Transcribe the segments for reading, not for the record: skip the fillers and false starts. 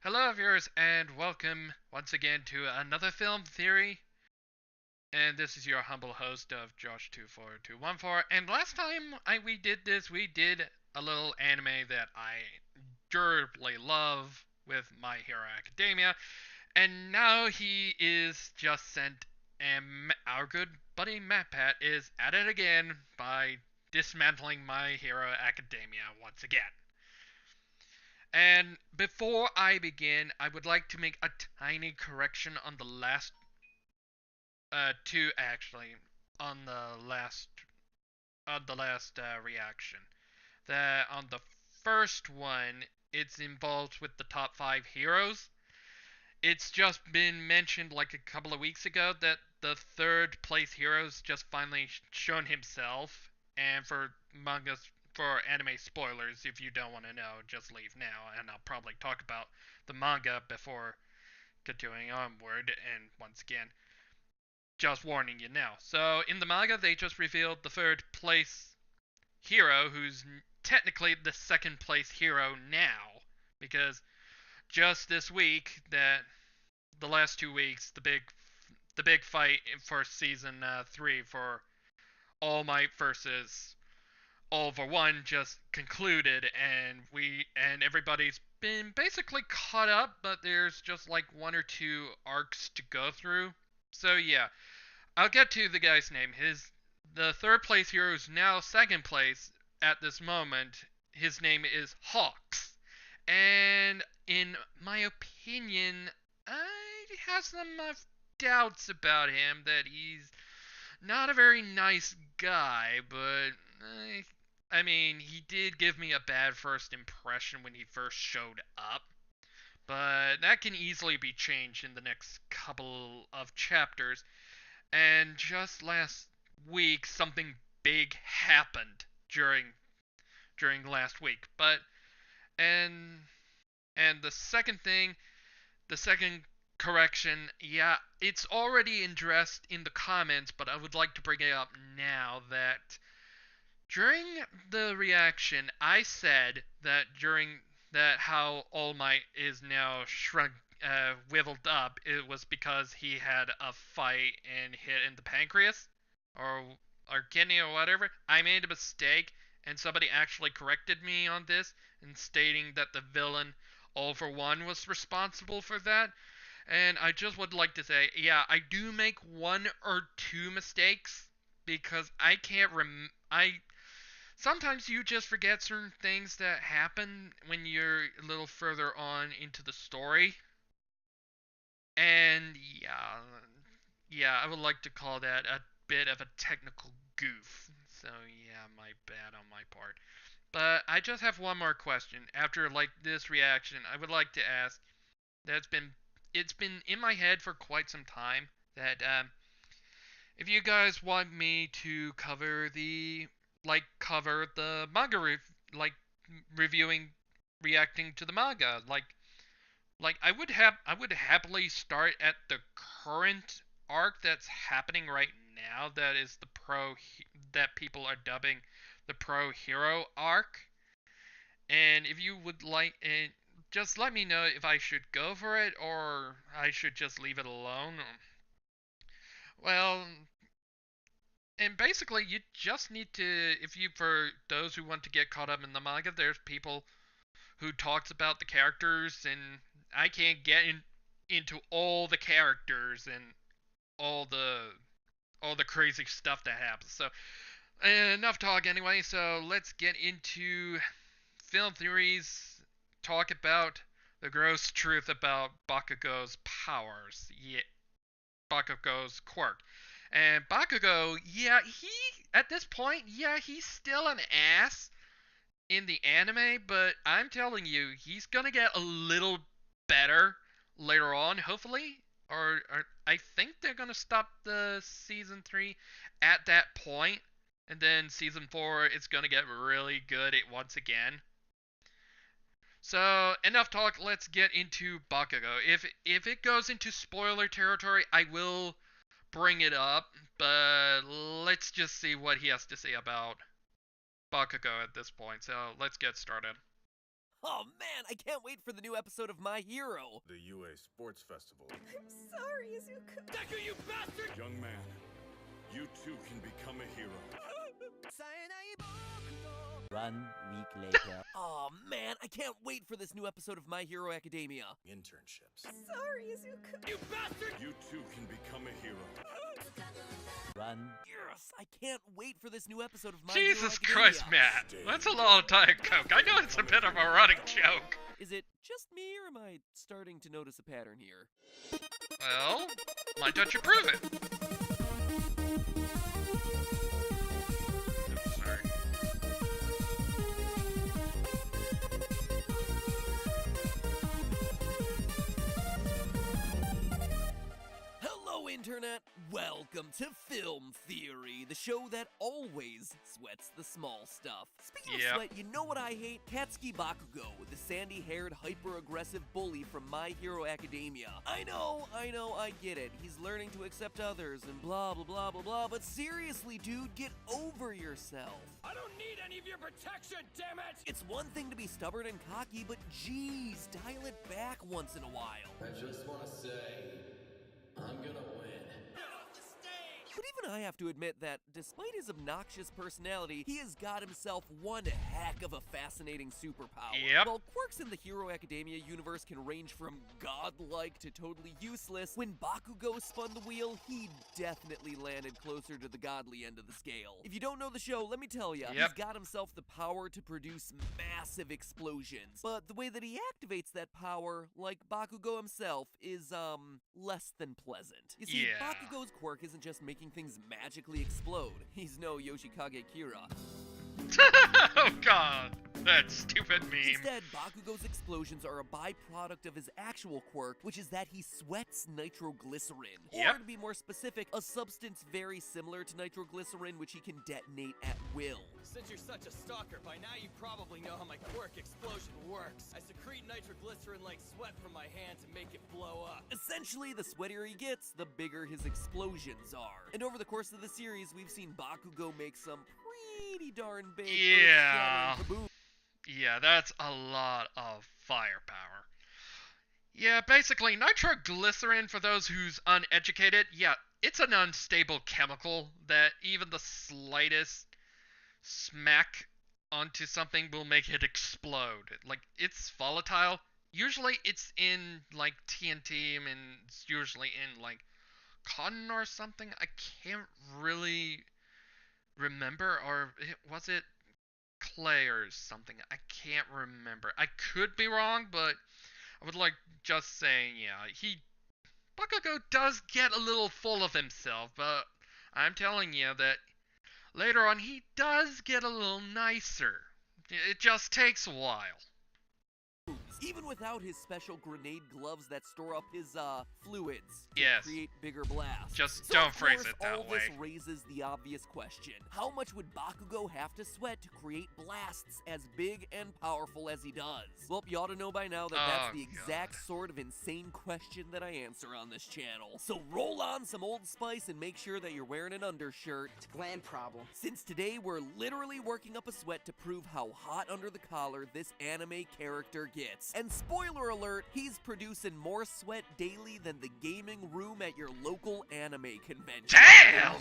Hello, viewers, and welcome once again to another film theory. And this is your humble host of Josh24214. And last time we did this, we did a little anime that I durably love with My Hero Academia. And now he is just sent, and our good buddy MatPat is at it again by dismantling My Hero Academia once again. And before I begin, I would like to make a tiny correction on the last two actually on the last reaction. That on the first one, it's involved with the top 5 heroes. It's just been mentioned like a couple of weeks ago that the third place hero's just finally shown himself, and for anime spoilers, if you don't want to know, just leave now, and I'll probably talk about the manga before continuing onward. And once again, just warning you now. So in the manga, they just revealed the third place hero, who's technically the second place hero now, because just this week, that the last 2 weeks, the big fight for season 3 for All Might versus All for One just concluded, and everybody's been basically caught up, but there's just like one or two arcs to go through. So yeah, I'll get to the guy's name. The third place hero is now second place at this moment. His name is Hawks, and in my opinion, I have some doubts about him, that he's not a very nice guy, but I mean, he did give me a bad first impression when he first showed up. But that can easily be changed in the next couple of chapters. And just last week, something big happened during last week. But and and the second correction, yeah, it's already addressed in the comments, but I would like to bring it up now that during the reaction, I said that during that how All Might is now shrunk, wiveled up, it was because he had a fight and hit in the pancreas, or kidney or whatever. I made a mistake, and somebody actually corrected me on this, and stating that the villain All for One was responsible for that. And I just would like to say, yeah, I do make one or two mistakes because I can't I sometimes you just forget certain things that happen when you're a little further on into the story. And yeah, I would like to call that a bit of a technical goof. So yeah, my bad on my part. But I just have one more question. After like this reaction, I would like to ask, that's been it's been in my head for quite some time, that if you guys want me to cover the manga like reviewing, reacting to the manga, I would happily start at the current arc that's happening right now, that is that people are dubbing the pro hero arc. And if you would like it, just let me know if I should go for it or I should just leave it alone. Well, and basically you just need to, if you for those who want to get caught up in the manga, there's people who talks about the characters, and I can't get into all the characters and all the all the crazy stuff that happens. So enough talk anyway, so let's get into film theories. Talk about the gross truth about Bakugo's powers. Yeah, Bakugo's quirk. And Bakugo, yeah, he at this point, yeah, he's still an ass in the anime, but I'm telling you, he's gonna get a little better later on, hopefully. Or I think they're gonna stop the season 3 at that point, and then season 4 is gonna get really good once again. So enough talk. Let's get into Bakugo. If it goes into spoiler territory, I will bring it up, but let's just see what he has to say about Bakugo at this point. So let's get started. Oh man, I can't wait for the new episode of My Hero. The UA Sports Festival. I'm sorry, Izuku. Deku, you bastard! Young man, you too can become a hero. 1 week later. Oh man, I can't wait for this new episode of My Hero Academia. Internships. Sorry, Izuku. You bastard! You too can become a hero. 1. Yes, I can't wait for this new episode of My Jesus Hero Christ, Academia. Matt. That's a lot of Diet Coke. I know it's a bit of a running joke. Is it just me, or am I starting to notice a pattern here? Well, why don't you prove it? Oops, sorry. Hello, Internet! Welcome to Film Theory, the show that always sweats the small stuff. Speaking Yep. of sweat, you know what I hate? Katsuki Bakugo, the sandy-haired, hyper-aggressive bully from My Hero Academia. I know, I get it. He's learning to accept others and blah, blah, blah, blah, blah, but seriously, dude, get over yourself. I don't need any of your protection, damn it! It's one thing to be stubborn and cocky, but geez, dial it back once in a while. I just want to say, I'm gonna win. But even I have to admit that, despite his obnoxious personality, he has got himself one heck of a fascinating superpower. Yep. While quirks in the Hero Academia universe can range from godlike to totally useless, when Bakugo spun the wheel, he definitely landed closer to the godly end of the scale. If you don't know the show, let me tell ya, he's got himself the power to produce massive explosions. But the way that he activates that power, like Bakugo himself, is, less than pleasant. You see, Yeah. Bakugo's quirk isn't just making things magically explode. He's no Yoshikage Kira. Oh god, that stupid meme. Instead, Bakugo's explosions are a byproduct of his actual quirk, which is that he sweats nitroglycerin. Yep. Or to be more specific, a substance very similar to nitroglycerin which he can detonate at will. Since you're such a stalker, by now you probably know how my quirk explosion works. I secrete nitroglycerin like sweat from my hand to make it blow up. Essentially, the sweatier he gets, the bigger his explosions are. And over the course of the series, we've seen Bakugo make some pretty darn big Yeah. earth-shattering kaboom. Yeah, that's a lot of firepower. Yeah, basically, nitroglycerin, for those who's uneducated, yeah, it's an unstable chemical that even the slightest smack onto something will make it explode. Like, it's volatile. Usually it's in, like, TNT, and it's usually in, like, cotton or something. I can't really remember, or was it clay or something? I can't remember. I could be wrong, but I would like just saying, yeah, Bakugo does get a little full of himself, but I'm telling you that later on he does get a little nicer. It just takes a while. Even without his special grenade gloves that store up his, fluids to Yes. create bigger blasts. Just So don't of phrase course, it that all way. this raises the obvious question. How much would Bakugo have to sweat to create blasts as big and powerful as he does? Well, you ought to know by now that that's Oh, the exact God. sort of insane question that I answer on this channel. So roll on some Old Spice and make sure that you're wearing an undershirt. It's a gland problem. Since today we're literally working up a sweat to prove how hot under the collar this anime character gets. And spoiler alert, he's producing more sweat daily than the gaming room at your local anime convention. Damn!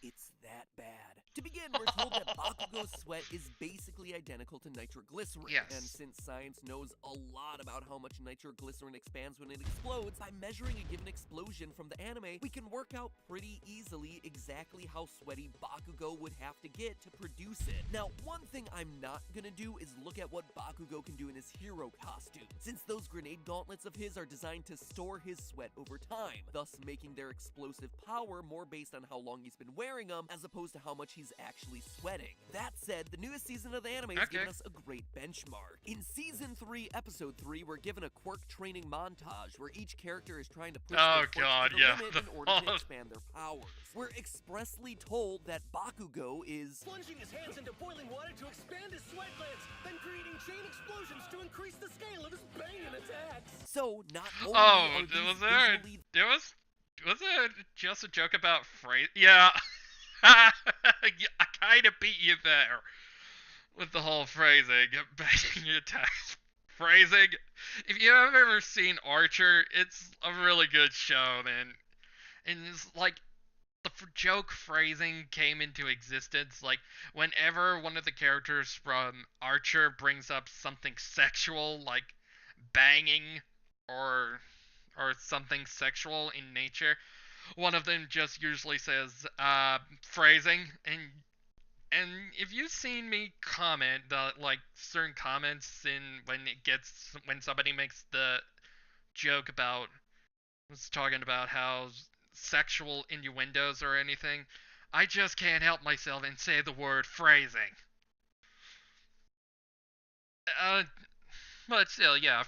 It's that bad. To begin, we're told that Bakugo's sweat is basically identical to nitroglycerin. Yes. And since science knows a lot about how much nitroglycerin expands when it explodes, by measuring a given explosion from the anime, we can work out pretty easily exactly how sweaty Bakugo would have to get to produce it. Now, one thing I'm not gonna do is look at what Bakugo can do in his hero costume, since those grenade gauntlets of his are designed to store his sweat over time, thus making their explosive power more based on how long he's been wearing them, as opposed to how much he's actually sweating. That said, the newest season of the anime has given us a great benchmark. In Season 3, Episode 3, we're given a quirk training montage where each character is trying to push Oh, their quirks God, to the yeah. limit in order to expand their powers. We're expressly told that Bakugo is Plunging his hands into boiling water to expand his sweat glands, then creating chain explosions to increase the scale of his banging attacks. so not only Oh, are these was there? visually Was it just a joke about phrase? Yeah. I kind of beat you there with the whole phrasing. Banging attacks phrasing. If you have ever seen Archer, it's a really good show, man. And it's like the joke phrasing came into existence. Like whenever one of the characters from Archer brings up something sexual, like banging or something sexual in nature, one of them just usually says phrasing. And if you've seen me comment like certain comments in when somebody makes the joke about was talking about how sexual innuendos or anything, I just can't help myself and say the word phrasing. Uh, but still, yeah,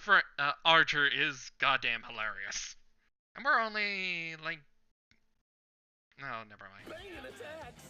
Archer is goddamn hilarious. And we're only like, no, never mind.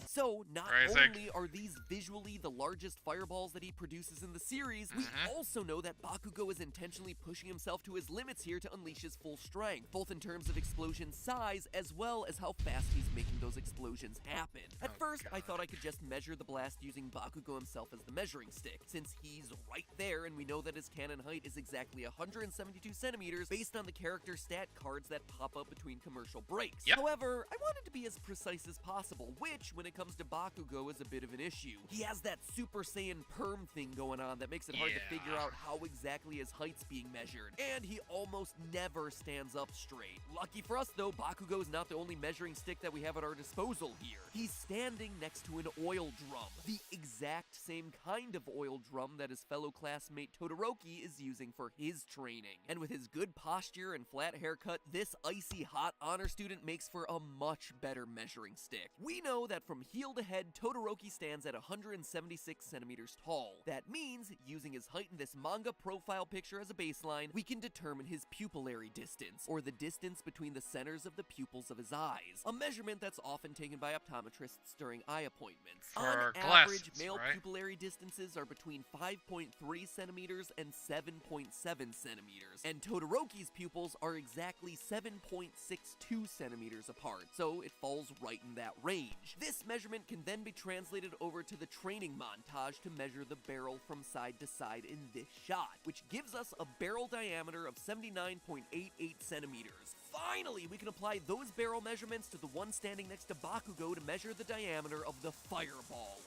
So, not Phrasing. only are these visually the largest fireballs that he produces in the series, we also know that Bakugo is intentionally pushing himself to his limits here to unleash his full strength, both in terms of explosion size as well as how fast he's making those explosions happen. At first, I thought I could just measure the blast using Bakugo himself as the measuring stick, since he's right there and we know that his cannon height is exactly 172 centimeters based on the character stat cards that pop up between commercial breaks. Yep. However, I wanted to be as precise as possible, which, when it comes to Bakugo, is a bit of an issue. He has that Super Saiyan perm thing going on that makes it hard to figure out how exactly his height's being measured, and he almost never stands up straight. Lucky for us though, Bakugo is not the only measuring stick that we have at our disposal here. He's standing next to an oil drum, the exact same kind of oil drum that his fellow classmate Todoroki is using for his training. And with his good posture and flat haircut, this icy hot honor student makes for a much better measuring stick. We know that from heel to head, Todoroki stands at 176 centimeters tall. That means, using his height in this manga profile picture as a baseline, we can determine his pupillary distance, or the distance between the centers of the pupils of his eyes, a measurement that's often taken by optometrists during eye appointments. For On glasses, average, male right? pupillary distances are between 5.3 centimeters and 7.7 centimeters, and Todoroki's pupils are exactly 7.62 centimeters apart, so it falls right in that range. This measurement can then be translated over to the training montage to measure the barrel from side to side in this shot, which gives us a barrel diameter of 79.88 centimeters. Finally, we can apply those barrel measurements to the one standing next to Bakugo to measure the diameter of the fireball.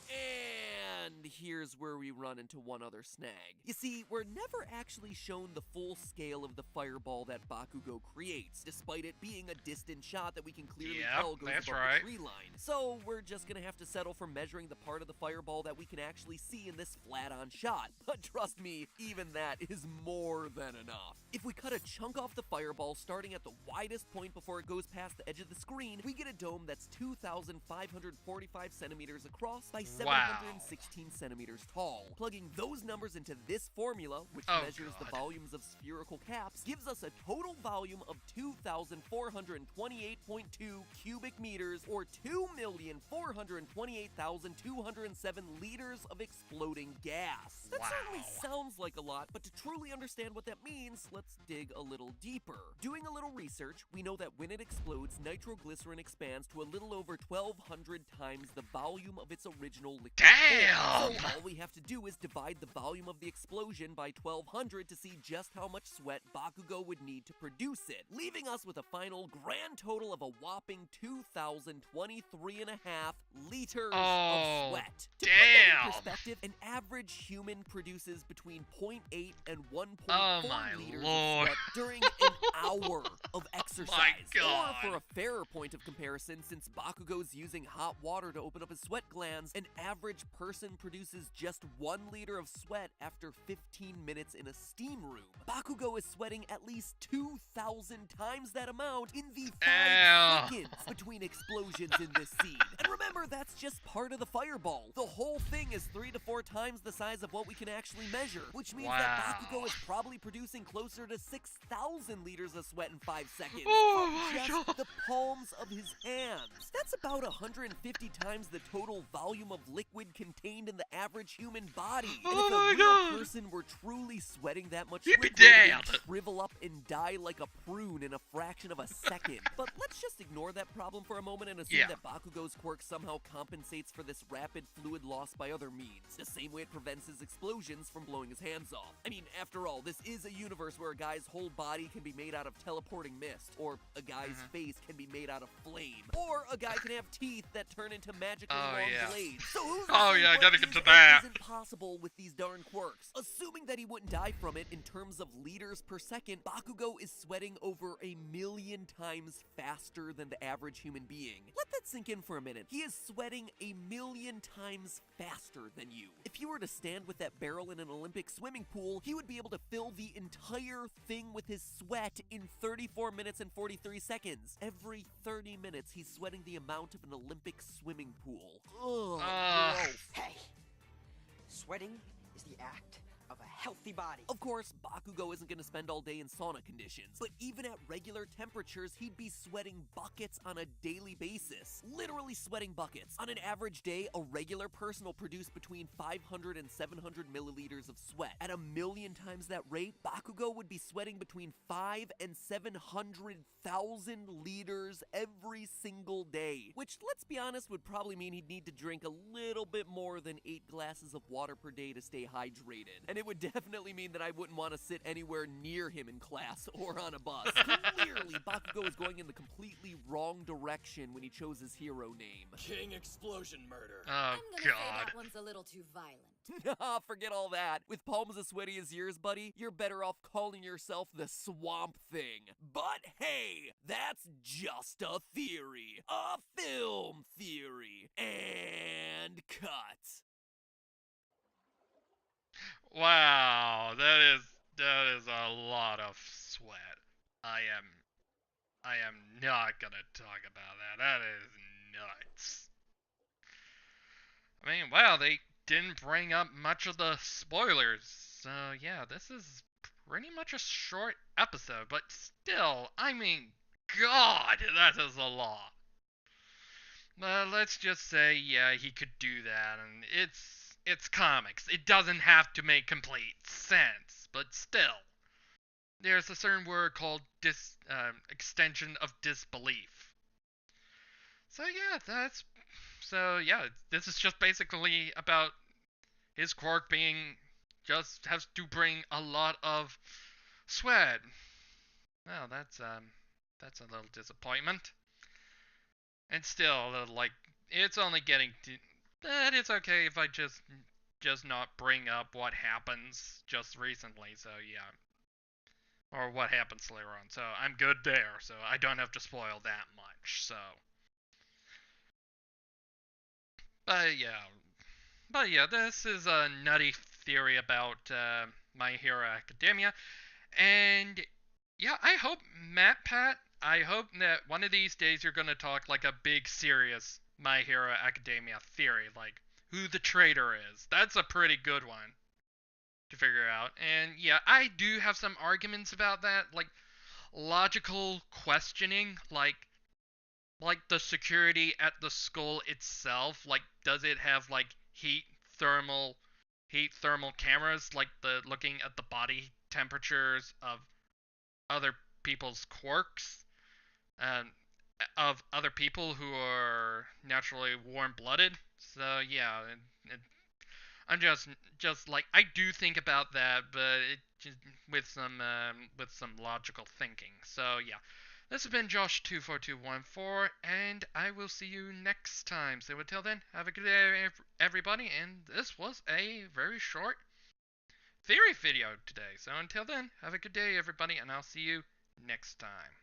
And here's where we run into one other snag. You see, we're never actually shown the full scale of the fireball that Bakugo creates, despite it being a distant shot that we can clearly tell goes above the tree line. So we're just gonna have to settle for measuring the part of the fireball that we can actually see in this flat-on shot. But trust me, even that is more than enough. If we cut a chunk off the fireball starting at the widest point before it goes past the edge of the screen, we get a dome that's 2,545 centimeters across by 716 centimeters tall. Plugging those numbers into this formula, which measures the volumes of spherical caps, gives us a total volume of 2,428.2 cubic meters, or 2,428,207 liters of exploding gas. That certainly sounds like a lot, but to truly understand what that means, let's dig a little deeper. Doing a little research, we know that when it explodes, nitroglycerin expands to a little over 1,200 times the volume of its original liquid form. So all we have to do is divide the volume of the explosion by 1,200 to see just how much sweat Bakugo would need to produce it, leaving us with a final grand total of a whopping 2,023.5 liters of sweat. To put that in perspective, an average human produces between 0.8 and 1.4 liters of sweat during an hour of exercise. Or for a fairer point of comparison, since Bakugo's using hot water to open up his sweat glands, an average person produces just 1 liter of sweat after 15 minutes in a steam room. Bakugo is sweating at least 2,000 times that amount in the 5 seconds between explosions in this scene. And remember, that's just part of the fireball. The whole thing is 3 to 4 times the size of what we can actually measure, which means that Bakugo is probably producing closer closer to 6,000 liters of sweat in 5 seconds Oh from my just God. the palms of his hands. That's about 150 times the total volume of liquid contained in the average human body. And Oh if my a real God. person were truly sweating that much He'd be liquid, they'd dead. shrivel up and die like a prune in a fraction of a second. But let's just ignore that problem for a moment and assume Yeah. that Bakugo's quirk somehow compensates for this rapid fluid loss by other means, the same way it prevents his explosions from blowing his hands off. I mean, after all, this is a universe where a guy's whole body can be made out of teleporting mist, or a guy's face can be made out of flame, or a guy can have teeth that turn into magically Oh, long yeah. blades. So who's to Oh, say yeah, I what gotta get is to and that. isn't possible with these darn quirks? Assuming that he wouldn't die from it in terms of liters per second, Bakugo is sweating over 1,000,000 times faster than the average human being. Let that sink in for a minute. He is sweating 1,000,000 times faster than you. If you were to stand with that barrel in an Olympic swimming pool, he would be able to fill the entire thing with his sweat in 34 minutes and 43 seconds. Every 30 minutes, he's sweating the amount of an Olympic swimming pool. Ugh, gross. Hey, sweating is the act of a healthy body. Of course, Bakugo isn't going to spend all day in sauna conditions, but even at regular temperatures, he'd be sweating buckets on a daily basis. Literally sweating buckets. On an average day, a regular person will produce between 500 and 700 milliliters of sweat. At 1,000,000 times that rate, Bakugo would be sweating between 5 and 700,000 liters every single day. Which, let's be honest, would probably mean he'd need to drink a little bit more than 8 glasses of water per day to stay hydrated. And it would definitely mean that I wouldn't want to sit anywhere near him in class or on a bus. Clearly, Bakugo is going in the completely wrong direction when he chose his hero name. King Explosion Murder. Oh, I'm gonna say God. that one's a little too violent. Nah, forget all that. With palms as sweaty as yours, buddy, you're better off calling yourself the Swamp Thing. But hey, that's just a theory. A film theory. And cut. Wow, that is a lot of sweat. I am not gonna talk about that. That is nuts. I mean, wow, they didn't bring up much of the spoilers. So yeah, this is pretty much a short episode, but still, I mean, God, that is a lot. Let's just say, yeah, he could do that, and it's comics. It doesn't have to make complete sense, but still, there's a certain word called extension of disbelief. So yeah, this is just basically about his quirk being just has to bring a lot of sweat. Well, that's a little disappointment. And still, like, it's only getting to. But it's okay if I just not bring up what happens just recently. So yeah, or what happens later on. So I'm good there. So I don't have to spoil that much. So, but yeah, this is a nutty theory about My Hero Academia, and yeah, I hope I hope that one of these days you're gonna talk like a big serious My Hero Academia theory, like who the traitor is. That's a pretty good one to figure out. And yeah, I do have some arguments about that, like logical questioning, like the security at the school itself, like does it have like thermal heat thermal cameras, like the looking at the body temperatures of other people's quirks, um, of other people who are naturally warm-blooded. So yeah, I'm just like I do think about that, but it just with some logical thinking. So yeah, this has been Josh24214, and I will see you next time. So until then, have a good day, everybody. And this was a very short theory video today. So until then, have a good day, everybody, and I'll see you next time.